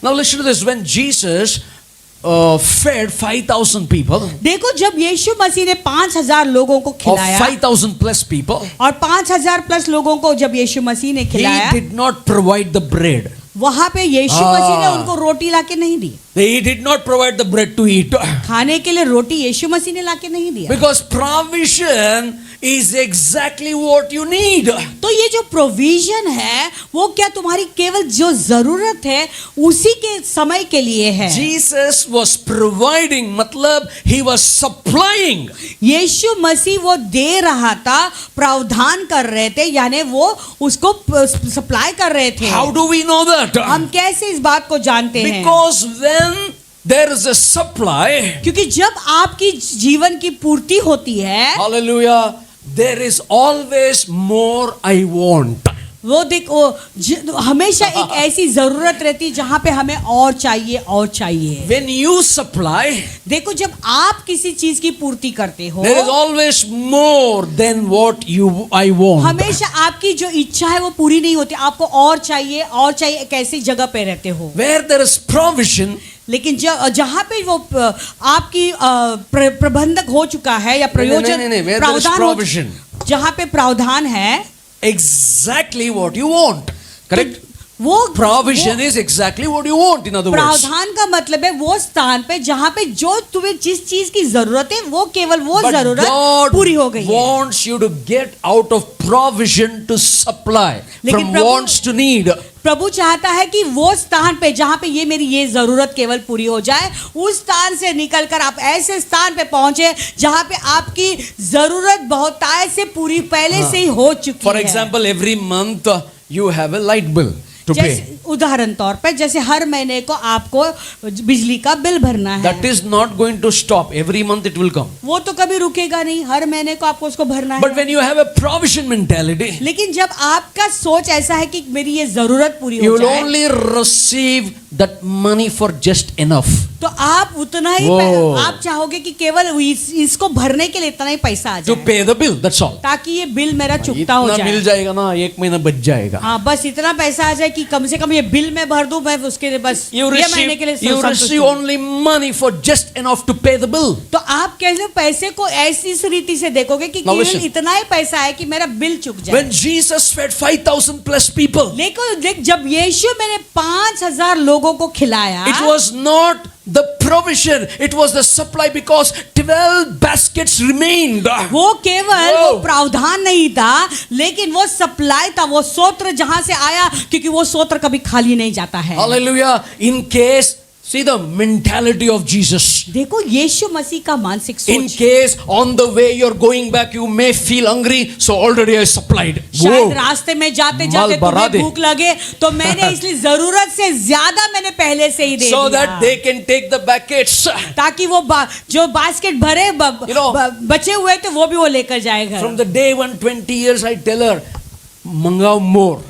Now listen to this. When Jesus fed 5,000 people, देखो, जब यीशु मसीह ने 5,000 लोगों को or खिलाया 5,000 plus people, और 5,000 प्लस लोगों को जब यीशु मसीह ने he खिलाया, did not provide the bread. वहां पे यीशु मसीह ने उनको रोटी लाके नहीं दी। He did not provide the bread to eat. खाने के लिए रोटी यीशु मसीह ने लाके नहीं दिया। Because provision is exactly what you need. तो ये जो प्रोविजन है वो क्या तुम्हारी केवल जो जरूरत है उसी के समय के लिए है। Jesus was providing, मतलब he was supplying. यीशु मसीह वो दे रहा था, प्रावधान कर रहे थे, यानी वो उसको सप्लाई कर रहे थे। How do we know that? हम कैसे इस बात को जानते हैं? Because when there is a supply, क्योंकि जब आपकी जीवन की पूर्ति होती है, hallelujah, there is always more I want. वो देखो हमेशा एक ऐसी जरूरत रहती है जहां पे हमें और चाहिए और चाहिए। When you supply, देखो, जब आप किसी चीज की पूर्ति करते हो, there is always more than what I want. हमेशा आपकी जो इच्छा है वो पूरी नहीं होती, आपको और चाहिए और चाहिए, एक ऐसी जगह पे रहते हो। Where there is provision, लेकिन जहां पे वो आपकी प्रबंधक हो चुका है या प्रयोजन where there is provision, जहां पे प्रावधान है, exactly what you want. Correct? वो Provision is exactly what you want, in other words. प्रावधान का मतलब है वो स्थान पे जहां पे जो तुम्हें जिस चीज की जरूरत है वो केवल वो But जरूरत God पूरी हो गई है। wants you to get out of provision to supply, लेकिन from wants to need. प्रभु चाहता है कि वो स्थान पे जहां पे ये मेरी ये जरूरत केवल पूरी हो जाए, उस स्थान से निकलकर आप ऐसे स्थान पे पहुंचे जहां पे आपकी जरूरत बहुतायत से पूरी पहले से ही हो चुकी For है। example, every month you have a light bill to pay. उदाहरण तौर पर जैसे हर महीने को आपको बिजली का बिल भरना है, That is not going to stop. Every month it will come. वो तो कभी रुकेगा नहीं, हर महीने को आपको उसको भरना But है। when you have a provision mentality, लेकिन जब आपका सोच ऐसा है कि मेरी ये जरूरत पूरी you हो will जाए, only receive that money for just enough. तो आप उतना ही वो। आप चाहोगे कि केवल इसको भरने के लिए इतना ही पैसा आ To जाए, pay the bill, that's all. ताकि ये बिल मेरा चुकता हो इतना मिल जाए। जाएगा ना, एक महीना बच जाएगा. हाँ, बस इतना पैसा आ जाए कि कम से कम ये बिल मैं भर दूं, मैं उसके लिए बस You ये महीने के लिए receive संतुष्ट हूं। only money for just enough to pay the bill. तो आप कैसे पैसे को ऐसी इस रीति से देखोगे कि Now केवल listen. इतना ही पैसा है कि मेरा बिल चुक जाए। When Jesus fed 5,000 plus people, लेकिन जब यीशु मैंने 5,000 लोगों को खिलाया, it was not the provision, it was the supply, because 12 baskets remained. वो केवल Wow. वो प्रावधान नहीं था, लेकिन वो सप्लाई था, वो सोत्र जहां से आया, क्योंकि वो सोत्र कभी खाली नहीं जाता है। Hallelujah. In case, see the mentality of Jesus. देखो यीशु मसीह का मानसिक In सोच। case on the way you're going back you may feel hungry, so already I supplied. शायद रास्ते में जाते जाते माल भरा दे। तुम्हें भूख लगे, तो मैंने इसलिए जरूरत से ज्यादा मैंने पहले से ही दे So दिया, that they can take the buckets. ताकि वो जो बास्केट भरे You know, बचे हुए थे वो भी वो लेकर जाएगा। From the day 120 years I tell her, mangao more.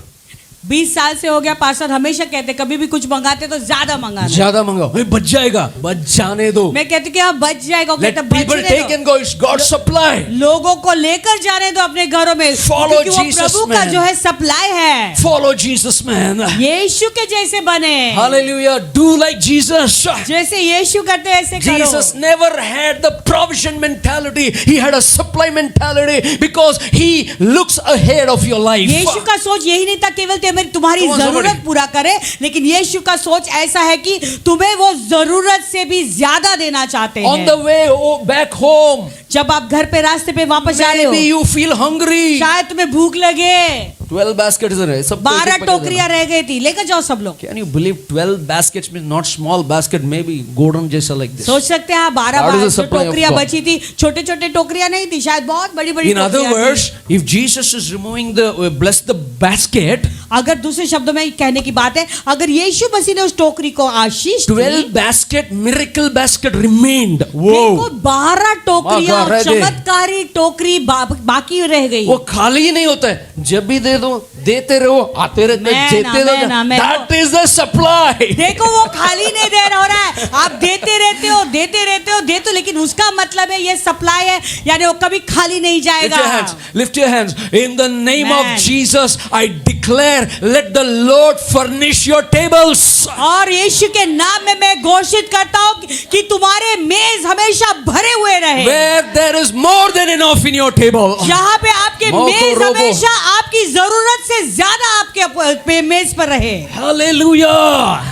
20 साल से हो गया, पार्षद हमेशा कहते कभी भी कुछ मंगाते तो ज्यादा मंगाना। ज्यादा मंगाओ, बच जाएगा, बच जाने दो. मैं कहती कि आप बच जाएगा, Let कहते people बचने take दो। and go. It's God's supply. लोगों को लेकर जाने दो अपने घरों में, Follow क्योंकि वो Jesus, प्रभु का man. जो है सप्लाई है। Follow Jesus, man. यीशु के जैसे बने, Hallelujah. Do like Jesus. जैसे यीशु करते ऐसे करो। Jesus never had the provision mentality. He had a supply mentality because he looks ahead of your life. यीशु का सोच यही नहीं था केवल तुम्हारी Come on, जरूरत पूरा करे, लेकिन यीशु का सोच ऐसा है कि तुम्हें वो जरूरत से भी ज्यादा देना चाहते On हैं। the way back home, जब आप घर पे रास्ते पे वापस जा रहे हो, maybe you feel hungry. शायद तुम्हें भूख लगे, 12 baskets are there. 12 टोकरियां रह गई थी, लेकर जाओ सब लोग। Can you believe 12 baskets means not small basket, maybe golden जैसा like this. सोच सकते हैं आप, 12 That is the supply of टोकरियां God. बची थी, छोटे छोटे टोकरियां नहीं थी, शायद बहुत बड़ी बड़ी In other टोकरियां थी। words, if Jesus is removing bless the basket, अगर दूसरे शब्दों में कहने की बात है, अगर यीशु मसीह ने उस टोकरी को आशीष दी, 12 basket, miracle basket remained. देखो 12 टोकरियां रह गए। चमत्कारी टोकरी बाकी रह गई। वो खाली ही नहीं होता है, जब भी दे दो देते रहो, आते रहते, Amen, देते amen, रहो. amen. That is the supply. देखो वो खाली नहीं दे रहा है, आप देते रहते हो देते हो, लेकिन उसका मतलब है ये सप्लाई है, यानी वो कभी खाली नहीं Lift जाएगा. your hands. Lift your hands. In the name Amen. of Jesus, I declare, let the Lord furnish your tables. और यीशु के नाम में मैं घोषित करता हूँ कि तुम्हारे मेज हमेशा भरे हुए रहे. Where there is more than enough in your table. जहाँ पे आपके मोको मेज रोबो. हमेशा आपकी जरूरत से ज्यादा आपके मेज पर रहे. Hallelujah.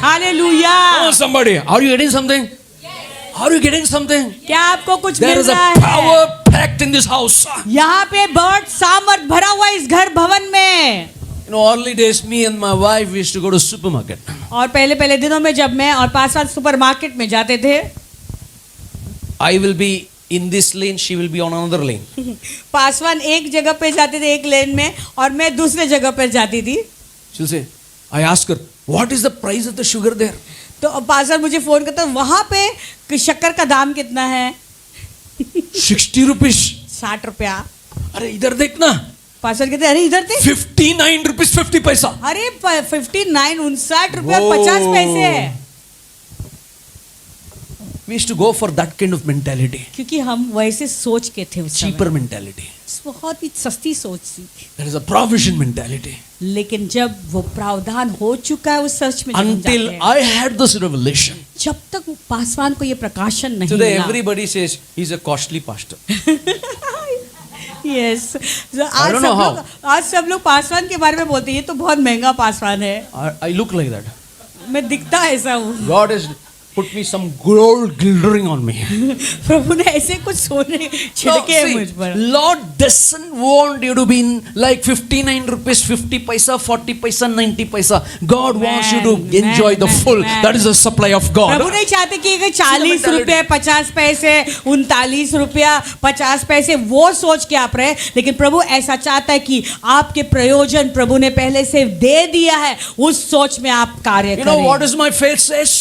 Hallelujah. Oh, somebody, are you getting something? Are you getting something? क्या आपको कुछ There मिल is a रहा है? power packed in this house. यहाँ पे बहुत सामर्थ भरा हुआ है इस घर भवन में. You know, early days, me and my wife we used to go to supermarket. और पहले दिनों में जब मैं और पासवान सुपरमार्केट में जाते थे, I will be in this lane, she will be on another lane. Paswan एक जगह पे जाते थे एक लेन में और मैं दूसरे जगह पर जाती थी. She'll say, I ask her, what is the price of the sugar there? तो पासवान मुझे फोन करता, वहां पे शक्कर का दाम कितना है? 60 rupees. 60 रुपया. अरे इधर देखना. पासवान कहते अरे इधर थे 59 rupees 50 पैसा. अरे 59 59 रुपया Whoa. 50 पैसे है. We used to go for that kind of mentality. क्योंकि हम वैसे सोच के थे उस Cheaper समय. mentality. बहुत ही सस्ती सोच थी. There is a provision mentality. लेकिन जब वो प्रावधान हो चुका है उस सच में जब हम Until जाते हैं, I had this revelation. जब तक वो पासवान को ये प्रकाशन नहीं Today मिला. everybody says he's a costly pastor. Yes. I don't know how. आज सब लोग पासवान के बारे में बोलते हैं ये तो बहुत महंगा पासवान है. I look like that. मैं दिखता ऐसा हूँ. God has put me some gold glittering on me. प्रभु ने ऐसे कुछ सोने No, छिड़के हैं see, मुझ पर. Lord doesn't want you to be in like 59 rupees 50 paisa 40 paisa 90 paisa. God wants you to enjoy the full. That is the supply of God. प्रभु नहीं चाहते कि अगर 40 रुपए 50 पैसे 39 रुपया 50 पैसे वो सोच के आप रहे, लेकिन प्रभु ऐसा चाहता है कि आपके प्रयोजन प्रभु ने पहले से दे दिया है, उस सोच में आप कार्य You know what करें. is my faith says?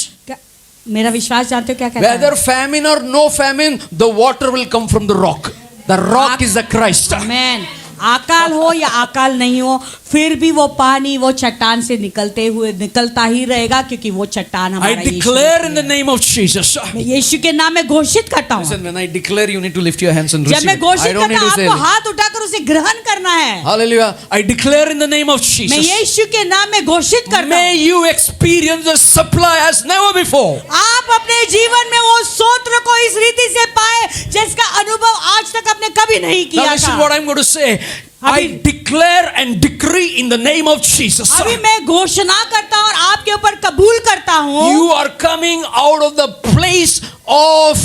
मेरा विश्वास जानते हो क्या कहता है? Whether famine or no famine, the water will come from the rock. The rock is the Christ. आमेन. अकाल हो या अकाल नहीं हो, फिर भी वो पानी वो चट्टान से निकलता ही रहेगा, क्योंकि वो चट्टान हमारा I declare in the name of Jesus. मैं यीशु के नाम में घोषित करता हूँ. Listen, when I declare, you need to lift your hands and जब receive मैं it. I घोषित don't need करता to हूँ say आपको it. हाथ उठाकर उसे ग्रहण करना है. Hallelujah. I declare in the name of मैं Jesus. यीशु के नाम में घोषित करता May हूँ. you experience the supply as never before. आप अपने जीवन में वो स्तोत्र को इस रीति से पाए जिसका अनुभव आज तक आपने कभी नहीं Now किया listen था. what I'm going to say. I declare and decree in the name of Jesus. अभी मैं घोषणा करता हूँ और आपके ऊपर कबूल करता हूँ. You are coming out of the place of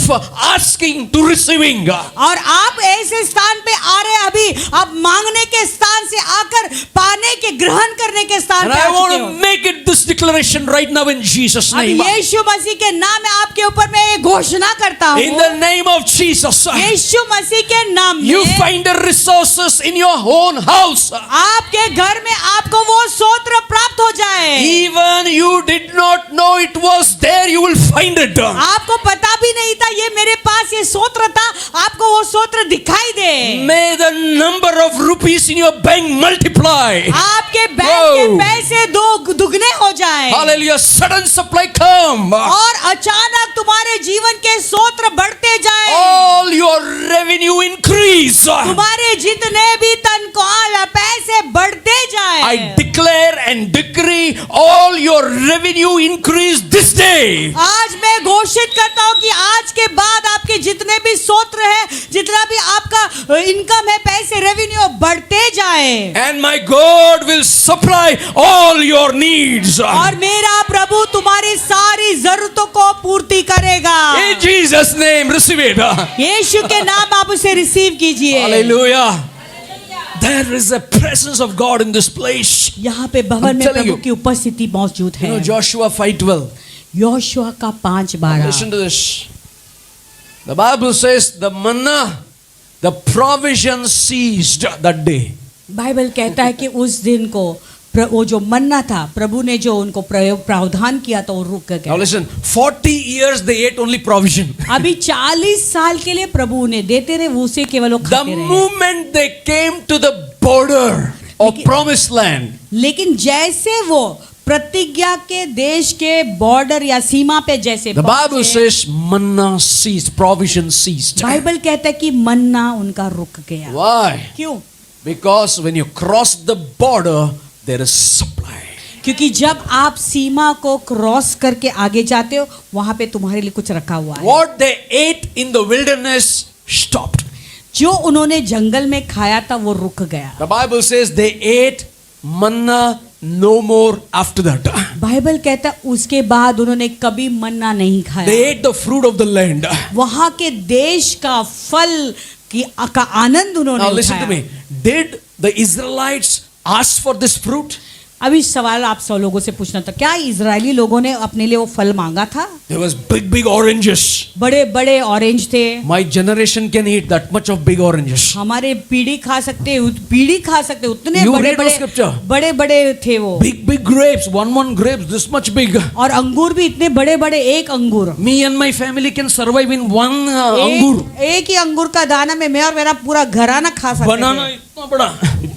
asking to receiving. और आप ऐसे स्थान पे आ रहे हैं, अभी आप मांगने के स्थान से आकर पाने के ग्रहण करने के स्थान And पे I आ want चुके to हो. make it this declaration right now in Jesus' अब name. यीशु मसीह के नाम में आपके ऊपर मैं ये घोषणा करता In हूँ. the name of Jesus. यीशु मसीह के नाम You में find the resources in your own house. आपके घर में आपको वो स्तोत्र प्राप्त हो जाए. Even you did not know it was there, you will find it. आपको पता भी नहीं था ये मेरे पास ये स्तोत्र था, आपको वो स्तोत्र दिखाई दे. May the number of rupees in your bank multiply. आपके बैंक के Whoa. पैसे दुगने हो जाए. Hallelujah. Sudden supply come. और अचानक तुम्हारे जीवन के स्तोत्र बढ़ते जाए. All your revenue increase. तुम्हारे जितने भी तनख्वाह पैसे बढ़ते जाए. I declare and decree all your revenue increase this day. आज मैं घोषित करता हूँ कि आज के बाद आपके जितने भी स्तोत्र है, जितना भी आपका इनकम है, पैसे रेवेन्यू बढ़ते जाए. And my God will supply all your needs. और मेरा प्रभु तुम्हारी सारी जरूरतों को पूर्ति करेगा. In Jesus' name, receive it. यीशु के नाम आप उसे रिसीव कीजिए. Hallelujah. There is a presence of God in this place. यहाँ पे भवन I'm में telling प्रभु you. की उपस्थिति मौजूद You know है. Joshua 5:12. योशुआ का 5:12. Listen to this. The Bible says the manna, the provision ceased that day. Bible कहता है कि उस दिन को वो जो मन्ना था, प्रभु ने जो उनको प्रावधान किया तो वो रुक Now गया. listen, 40 years they ate only provision. अभी 40 साल के लिए प्रभु उन्हें देते रहे, उसे केवल वो The खाते रहे. moment they came to the border of लेकिन- promised land, लेकिन जैसे वो प्रतिज्ञा के देश के बॉर्डर या सीमा पे जैसे The Bible पहुंचे, says manna ceased, provision ceased. Bible कहता है कि मन्ना उनका रुक गया। Why? क्यों? Because when you cross the border, there is supply. क्योंकि जब आप सीमा को क्रॉस करके आगे जाते हो वहां पे तुम्हारे लिए कुछ रखा हुआ है। What they ate in the wilderness stopped. जो उन्होंने जंगल में खाया था वो रुक गया। The Bible says they ate manna no more after that. Bible कहता है उसके बाद उन्होंने कभी मन्ना नहीं They खाया। ate the fruit of the land. वहां के देश का फल का आनंद उन्होंने Now listen to उठाया। me. Did the Israelites ask for this fruit? अभी सवाल आप सब लोगों से पूछना था, क्या इजरायली लोगों ने अपने लिए वो फल मांगा था? There was big oranges. बड़े बड़े ऑरेंज थे। My generation can eat that much of big oranges. हमारे पीढ़ी खा सकते उतने You बड़े read the scripture. बड़े थे वो। Big grapes, one grapes this much big. और अंगूर भी इतने बड़े बड़े, एक अंगूर, Me and my family can survive in one angur. एक ही अंगूर का दाना में मैं और मेरा पूरा घराना खा सकते Banana थे। इतना बड़ा.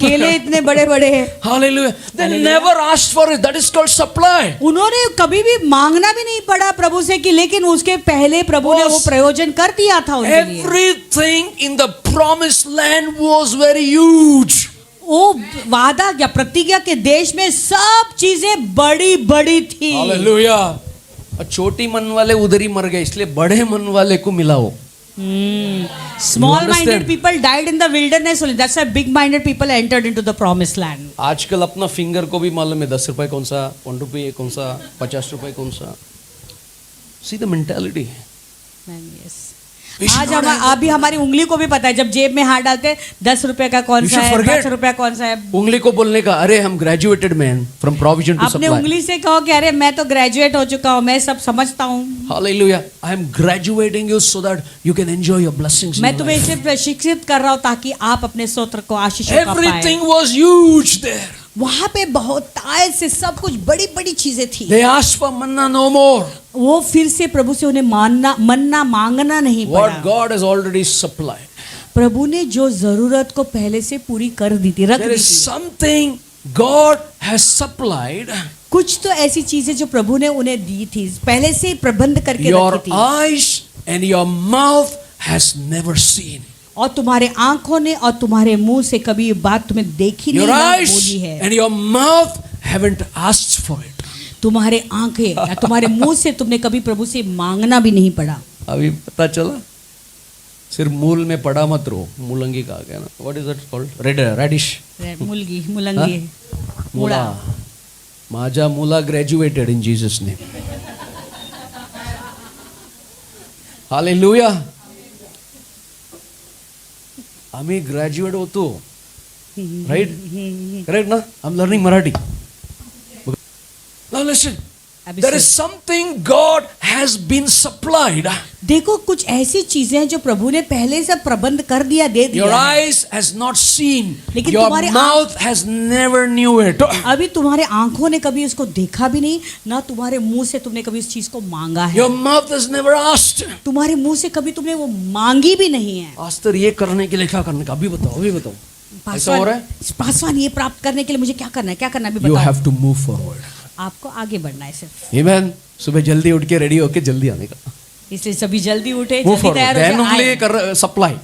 केले इतने बड़े बड़े हैं। Hallelujah. They never asked for it. That is called supply. उन्होंने कभी भी मांगना भी नहीं पड़ा प्रभु से कि, लेकिन उसके पहले प्रभु ने वो प्रयोजन कर दिया था उनके लिए। Everything in the promised land was very huge. वो वादा या प्रतिज्ञा के देश में सब चीजें बड़ी बड़ी थी। Hallelujah. और छोटी मन वाले उधर ही मर गए, इसलिए बड़े मन वाले को मिला वो। Small minded understand? people died in the wilderness only. That's why big minded people entered into the promised land. आजकल अपना फिंगर को भी मालूम है 10 रुपए कौन सा, 1 रुपये कौन सा, 50 रुपए कौन सा। See the mentality. Yes. We should आज not have- अभी हमारी उंगली को भी पता है, जब जेब में हाथ डालते हैं 10 रुपए का कौन You सा should है, forget. 10 रुपया कौन सा है। उंगली को बोलने का, अरे हम graduated man from provision to अपने सप्लाई। उंगली से कहो कि अरे मैं तो ग्रेजुएट हो चुका हूँ, मैं सब समझता हूँ। Hallelujah. I am graduating you so that you can enjoy your blessings. in मैं your तुम्हें life. इसे प्रशिक्षित कर रहा हूँ ताकि आप अपने स्तोत्र को आशीषों का पाएं। Everything was huge there. वहां पे बहुत तायत से सब कुछ बड़ी बड़ी चीजें थी। They asked for manna no more. वो फिर से प्रभु से उन्हें मन्ना मांगना नहीं What पड़ा। God has already supplied. प्रभु ने जो जरूरत को पहले से पूरी कर दी थी, रख There दी is थी। something God has supplied. कुछ तो ऐसी चीजें जो प्रभु ने उन्हें दी थी, पहले से ही प्रबंध करके Your रखी थी, eyes and your mouth has never seen. और तुम्हारे आंखों ने और तुम्हारे मुंह से कभी ये बात तुम्हें देखी नहीं, Your ना eyes बोली है। and your mouth haven't asked for it. तुम्हारे आंखें या तुम्हारे मुंह से तुमने कभी प्रभु से मांगना भी नहीं पड़ा। अभी पता चला, सिर्फ मूल में पड़ा मत रहो। मूलंगी कहा गया ना, what is that called? Radish, मुलंगी, मूला। माझा मूला graduated in Jesus name. Hallelujah. आम्ही ग्रॅज्युएट होतो, राइट? करेक्ट ना? I am learning Marathi. Now listen. There is something God has been supplied. देखो कुछ ऐसी चीजें हैं जो प्रभु ने पहले से प्रबंध कर दिया, दे दिया Your है। eyes has not seen. लेकिन Your तुम्हारे mouth has never knew it. अभी तुम्हारे आंखों ने कभी उसको देखा भी नहीं, ना तुम्हारे मुंह से तुमने कभी उस चीज को मांगा है। Your mouth has never asked. तुम्हारे मुंह से कभी तुमने वो मांगी भी नहीं है। पास्टर ये करने के लिए क्या करने का? अभी बताओ, अभी बताओ। ऐसा हो रहा है? पासवान ये प्राप्त करने के लिए मुझे क्या करना है, क्या करना है अभी You बताओ। have to move forward. आपको आगे बढ़ना है सिर्फ। Amen. सुबह जल्दी उठ के रेडी होके जल्दी आने का। इसलिए सभी जल्दी उठे, Move जल्दी forward. तैयार Then होके only आए। कर सप्लाई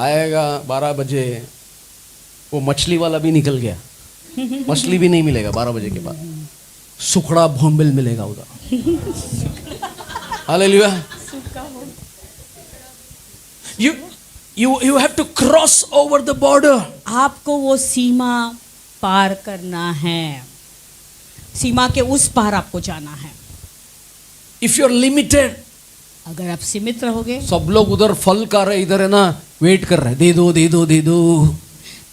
आएगा 12 बजे। वो मछली वाला भी निकल गया, मछली भी नहीं मिलेगा 12 बजे के बाद। सुखड़ा भोंबिल मिलेगा उधर। Hallelujah. You have to cross over the border. आपको वो सीमा पार करना है, सीमा के उस पार आपको जाना है। If you're limited, अगर आप सीमित रहोगे सब लोग उधर फल का रहे, इधर है ना वेट कर रहे, दे दो दे दो दे दो,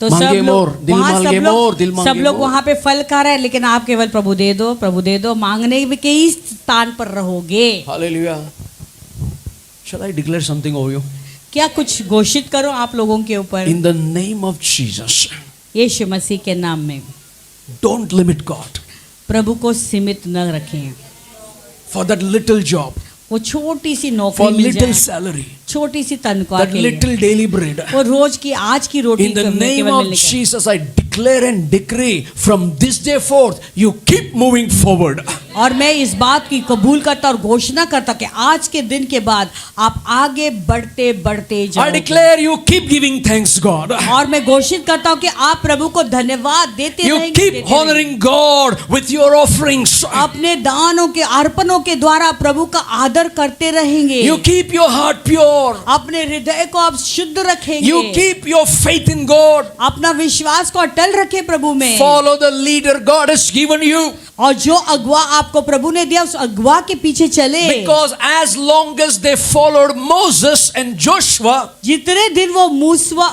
तो मांगे सब मोर, लोग दिल वहाँ मांगे मोर, दिल मांगे सब लोग मोर। वहाँ पे फल खा रहे हैं, लेकिन आप केवल प्रभु दे दो, प्रभु दे दो, मांगने के ही स्थान पर रहोगे। Hallelujah. Shall I declare something over you? क्या कुछ घोषित करो आप लोगों के ऊपर, In the name of Jesus, यीशु मसीह के नाम में। don't limit God प्रभु को सीमित न रखें। for that little job, वो छोटी सी for नौकरी मिल little जाए, salary, छोटी सी तनख्वाह that के लिए, little daily bread. वो रोज की आज की रोटी In the केवल name मिलने of के लिए। Jesus, I declare declare and decree from this day forth, you keep moving forward. और मैं इस बात की कबूल करता और घोषणा करता कि आज के दिन के बाद आप आगे बढ़ते बढ़ते I जाओगे। declare you keep giving thanks, God. और मैं घोषित करता हूँ कि आप प्रभु को धन्यवाद देते You रहेंगे, keep देते रहेंगे। honoring God with your offerings. अपने दानों के अर्पणों के द्वारा प्रभु का आदर करते रहेंगे। You keep your heart pure. अपने हृदय को आप शुद्ध रखेंगे। You keep your faith in God. अपना विश्वास को अटल रखे प्रभु में। Follow the leader God has given you. और जो अगुआ आपको प्रभु ने दिया उस अगुआ के पीछे चले। Because as long as they followed Moses and Joshua, जितने दिन वो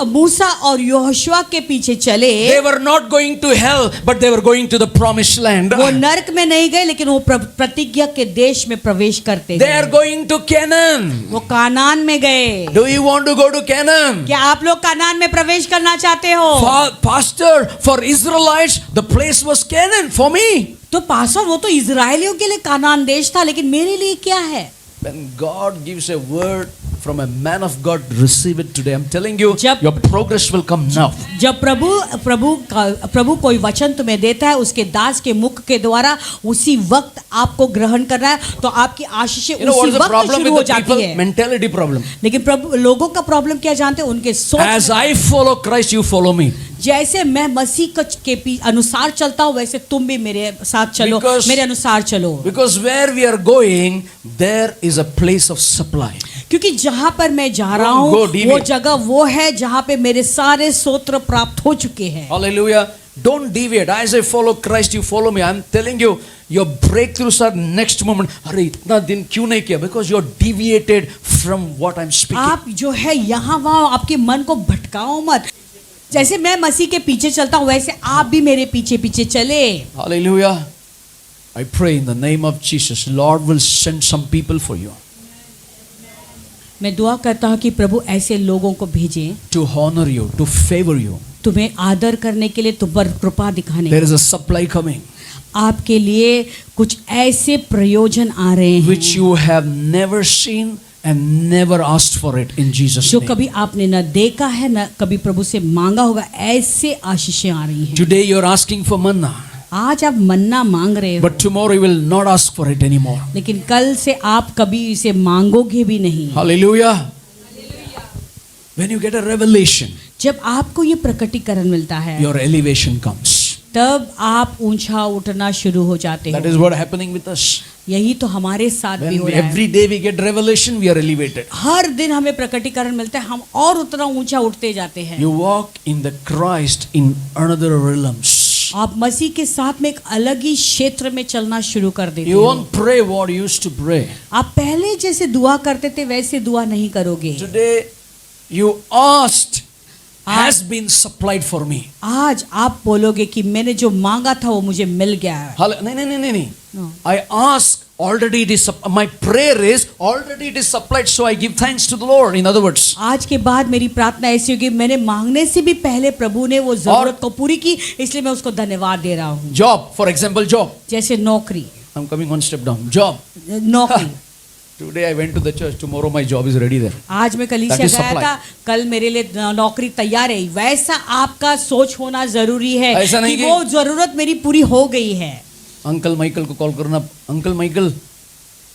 मूसा और यहोशुआ के पीछे चले, they were not going to hell, but they were going to the promised land. वो नरक में नहीं गए लेकिन वो प्रतिज्ञा के देश में प्रवेश करते They गए। are going to Canaan. वो कानान में गए। Do you want to go to Canaan? क्या आप लोग कानान में प्रवेश करना चाहते हो? Pastor, for Israelites, the place was Canaan. For me, तो पास्टर वो तो इजरायलियों के लिए कानान देश था, लेकिन मेरे लिए क्या है? when God gives a word from a man of God, receive it today. I'm telling you, जब- your progress will come now. जब प्रभु कोई वचन तुम्हें देता है उसके दास के मुख के द्वारा, उसी वक्त आपको ग्रहण करना है, तो आपकी आशीषें You know what उसी is the वक्त problem शुरू हो with the जाती people? है। Mentality problem. लेकिन प्रभु लोगों का प्रॉब्लम क्या जानते हैं? उनके सोच As I follow Christ, you follow me. जैसे मैं मसीह के अनुसार चलता हूँ वैसे तुम भी मेरे साथ चलो, Because- मेरे अनुसार चलो। Because where we are going, there is a place of supply. क्योंकि जहाँ पर मैं जा रहा Don't go हूँ deviate. वो जगह वो है जहाँ पे मेरे सारे स्तोत्र प्राप्त हो चुके हैं। Hallelujah. Don't deviate. As I follow Christ, you follow me. I'm telling you, your breakthroughs are next moment. अरे इतना दिन क्यों नहीं किया? Because you're deviated from what I'm speaking. आप जो है यहाँ वहाँ आपके मन को भटकाओ मत। जैसे मैं मसीह के पीछे चलता हूँ वैसे आप भी मेरे पीछे पीछे चले। Hallelujah. I pray in the name of Jesus, Lord will send some people for you मैं दुआ करता हूँ कि प्रभु ऐसे लोगों को भेजें to honor you, to favor you. तुम्हें आदर करने के लिए, तुम पर कृपा दिखाने के There लिए। is a supply coming आपके लिए कुछ ऐसे प्रयोजन आ रहे हैं which you have never seen and never asked for it in Jesus' जो name. कभी आपने न देखा है न कभी प्रभु से मांगा होगा। ऐसे आशीषें आ रही हैं। Today you're asking for manna, आज आप मन्ना मांग रहे हो, but tomorrow you will not ask for it anymore. लेकिन कल से आप कभी इसे मांगोगे भी नहीं। Hallelujah. When you get a revelation, जब आपको ये प्रकटीकरण मिलता है your elevation comes. तब आप ऊंचा उठना शुरू हो जाते That हो। is what happening with us. यही तो हमारे साथ भी When हो रहा है। every day we get revelation, we are elevated. हर दिन हमें प्रकटीकरण मिलता है, हम और उतना ऊंचा उठते जाते हैं। You walk in the Christ in another realms. आप मसीह के साथ में एक अलग ही क्षेत्र में चलना शुरू कर देते You हो। won't pray what you used to pray. आप पहले जैसे दुआ करते थे वैसे दुआ नहीं करोगे। Today you asked has been supplied for me. आज आप बोलोगे कि मैंने जो मांगा था वो मुझे मिल गया है। No. No. I ask already it is my prayer is already it is supplied, so I give thanks to the Lord. In other words, आज के बाद मेरी प्रार्थना ऐसी होगी, मैंने मांगने से भी पहले प्रभु ने वो जरूरत को पूरी की, इसलिए मैं उसको धन्यवाद दे रहा हूँ। job, for example, job. जैसे नौकरी, I'm coming one step down. Job. नौकरी। Today I went to the church. Tomorrow my job is ready there. आज मैं कलीसिया That is गया supply. था, कल मेरे लिए नौकरी तैयार है। वैसा आपका सोच होना जरूरी है ऐसा नहीं कि कि- वो जरूरत मेरी पूरी हो गई है। अंकल माइकल को कॉल करना, अंकल माइकल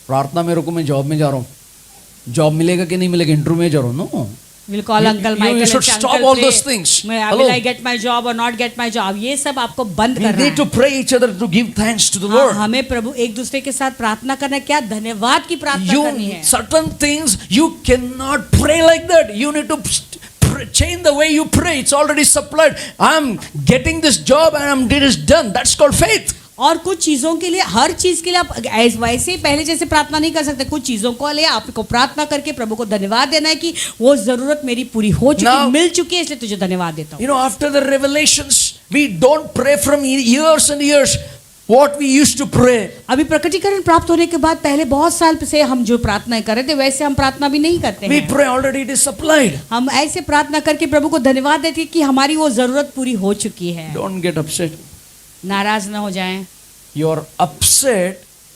प्रार्थना में रुको, मैं जॉब में जा रहा हूँ। जॉब मिलेगा कि नहीं मिलेगा, इंटरव्यू में जा रहा हूँ। No, We'll call You- Uncle you- Michael. you should and say, stop "Uncle, all pray. those things." Will Hello. I get my job or not get my job? ये सब आपको बंद we करना need to है। pray each other to give thanks to the हाँ, Lord. हमें प्रभु एक दूसरे के साथ प्रार्थना करना है, क्या धन्यवाद की प्रार्थना करनी You है। certain things you cannot pray like that. You need to change the way you pray. It's already supplied. I'm getting this job and it is done. That's called faith. और कुछ चीजों के लिए, हर चीज के लिए आप वैसे ही पहले जैसे प्रार्थना नहीं कर सकते। कुछ चीजों को लिए आपको प्रार्थना करके प्रभु को धन्यवाद देना है कि वो जरूरत मेरी पूरी हो चुकी, Now- मिल चुकी है, इसलिए तुझे धन्यवाद देता हूँ। You know, after the revelations, we don't pray from years and years what we used to pray. अभी प्रकटीकरण प्राप्त होने के बाद पहले बहुत साल से हम जो प्रार्थनाएं कर रहे थे वैसे हम प्रार्थना भी नहीं करते We हैं। pray already it is supplied. हम ऐसे प्रार्थना करके प्रभु को धन्यवाद देते हैं कि हमारी वो जरूरत पूरी हो चुकी है। Don't get upset. नाराज ना हो जाएं। Your upset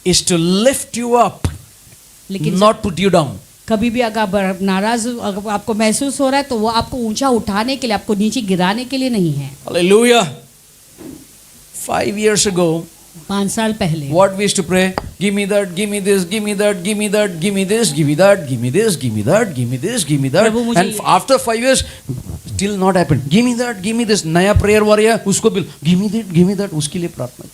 is to lift you up, लेकिन not put you down. कभी भी अगर नाराज अगर आपको महसूस हो रहा है तो वो आपको ऊंचा उठाने के लिए, आपको नीचे गिराने के लिए नहीं है। Hallelujah. 5 years ago, 5 साल पहले what we used to pray? Give me that, give me this, give me that, give me that, give me this, give me that, give me this, give me that, give me this, give me that. प्रभु मुझे And after 5 years, still not happened. Give me that, give me this. नया prayer warrior, उसको bill, give me that, उसके लिए प्रार्थना.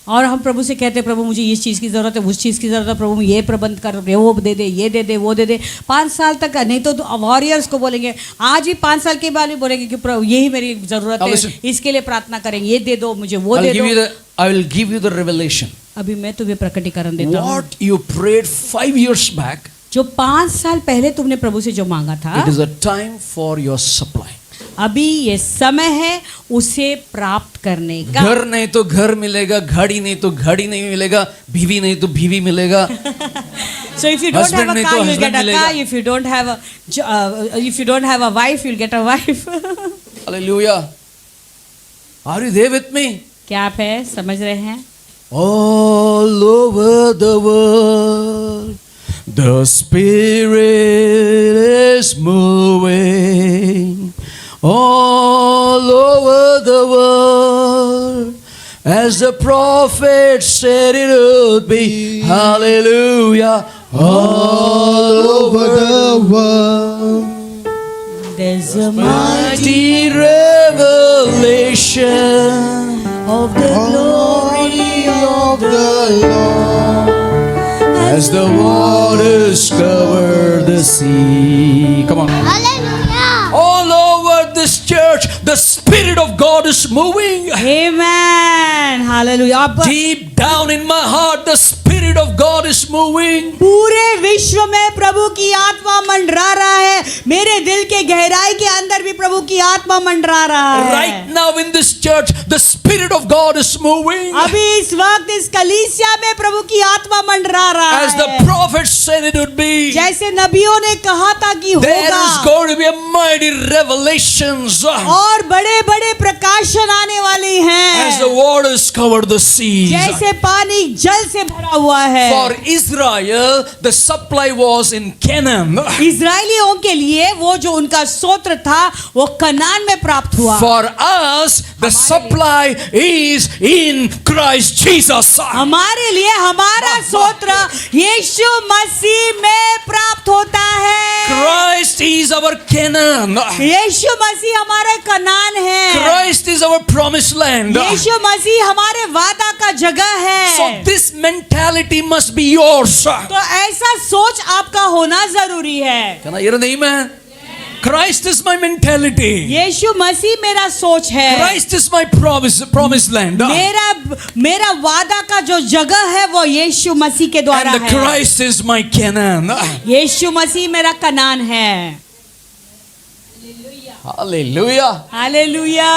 और हम प्रभु से कहते हैं प्रभु मुझे इस चीज़ की ज़रूरत है, उस चीज़ की ज़रूरत है, प्रभु ये प्रबंध कर, वो दे दे, ये दे दे, वो दे दे. 5 साल तक नहीं तो वॉरियर्स को बोलेंगे, आज भी 5 साल के बाद भी बोलेंगे कि प्रभु यही मेरी ज़रूरत Now है, listen. इसके लिए प्रार्थना करेंगे, ये दे दो मुझे, वो दे दो. I will give you the revelation. अभी मैं तुम्हें प्रकटीकरण देता हूँ. What you prayed 5 years back, जो 5 साल पहले तुमने प्रभु से जो मांगा था, it is a time for your supply. अभी ये समय है उसे प्राप्त करने का. घर नहीं तो घर मिलेगा, घड़ी नहीं तो घड़ी नहीं मिलेगा, बीवी नहीं तो बीवी मिलेगा. So if you don't Husband have a नहीं car, तो you'll get husband a car. मिलेगा. If you don't have a if you don't have a wife, you'll get a wife. Hallelujah. Are you there with me? क्या आप है समझ रहे हैं? All over the world, the Spirit is moving. All over the world, as the prophet said it would be. Hallelujah. All over the world, There's a mighty mighty revelation of the glory of the Lord, as the waters cover the sea. Come on. Hallelujah. All over this church, the Spirit of God is moving. Amen. Hallelujah. अब Deep down in my heart, the Spirit of God is moving. पूरे विश्व में प्रभु की आत्मा मंडरा रहा है. मेरे दिल के गहराई के अंदर भी प्रभु की आत्मा मंडरा रहा है. Right now in this church, the Spirit of God is moving. अभी इस वक्त इस कलीसिया में प्रभु की आत्मा मंडरा रहा As the है. prophet said it would be. जैसे नबियों ने कहा था कि There is होगा, going to be a mighty revelations और बड़े बड़े प्रकाशन आने वाले as the हैं. waters cover the seas. जैसे पानी जल से भरा हुआ है. For Israel, the supply was in Canaan. इजरायलियों के लिए वो जो उनका सोत्र था वो कनान में प्राप्त हुआ. For us, the supply is in Christ Jesus. हमारे लिए हमारा सोत्र यीशु मसीह में प्राप्त होता है. Christ is our Canaan. यीशु मसीह हमारे कनान है. Christ is our promised land. यीशु मसीह हमारे वादा का जगह है. So this mentality must be yours. तो ऐसा सोच आपका होना जरूरी है. Can I hear an amen? Christ is my mentality. यीशु मसीह मेरा सोच है. Christ is my promised land. मेरा वादा का जो जगह है वो यीशु मसीह के द्वारा And the है. Christ is my Canaan. यीशु मसीह मेरा कनान है. Hallelujah. हालेलुया.